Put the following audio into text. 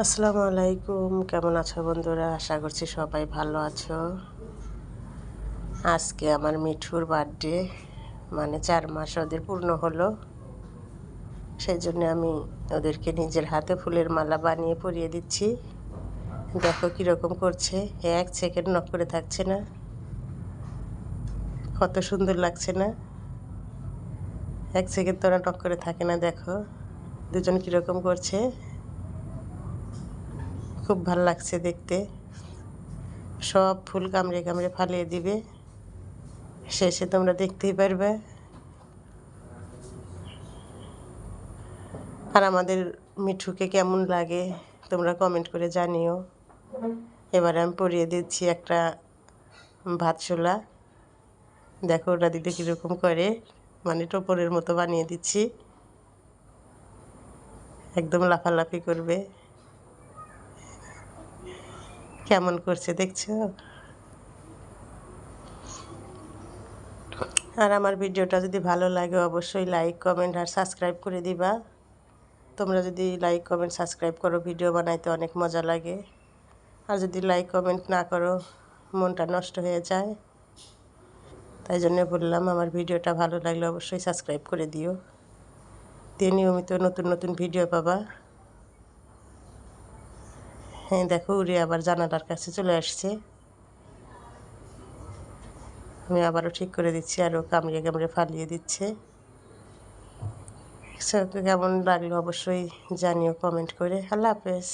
আসসালামু আলাইকুম, কেমন আছো বন্ধুরা? আশা করছি সবাই ভালো আছো। আজকে আমার মিঠুর বার্থডে, মানে 4 মাস ওদের পূর্ণ হলো। সেই জন্য আমি ওদেরকে নিজের হাতে ফুলের মালা বানিয়ে পরিয়ে দিচ্ছি। দেখো কীরকম করছে, 1 সেকেন্ড নক করে থাকছে না। কত সুন্দর লাগছে না? 1 সেকেন্ড তোরা নক করে থাকে না। দেখো দুজন কীরকম করছে, খুব ভাল লাগছে দেখতে। সব ফুল কামড়ে কামড়ে ফালিয়ে দিবে, শেষে তোমরা দেখতেই পারবে। আর আমাদের মিঠুকে কেমন লাগে তোমরা কমেন্ট করে জানিও। এবারে আমি পরিয়ে দিচ্ছি একটা ভাতশোলা। দেখো ওটা দিতে কীরকম করে, মানে টোপরের মতো বানিয়ে দিচ্ছি, একদম লাফালাফি করবে। কেমন করছে দেখছো? আর আমার ভিডিওটা যদি ভালো লাগে অবশ্যই লাইক কমেন্ট আর সাবস্ক্রাইব করে দিবা। তোমরা যদি লাইক কমেন্ট সাবস্ক্রাইব করো ভিডিও বানাইতে অনেক মজা লাগে। আর যদি লাইক কমেন্ট না করো মনটা নষ্ট হয়ে যায়। তাই জন্য বললাম আমার ভিডিওটা ভালো লাগলে অবশ্যই সাবস্ক্রাইব করে দিও, দিয়ে নিয়মিত নতুন নতুন ভিডিও পাবা। হ্যাঁ দেখো উড়ে আবার জানালার কাছে চলে আসছে। আমি আবারও ঠিক করে দিচ্ছি, আরও কামড়ে কামড়ে ফালিয়ে দিচ্ছে। কেমন লাগলো অবশ্যই জানিও কমেন্ট করে। আল্লাহ হাফেজ।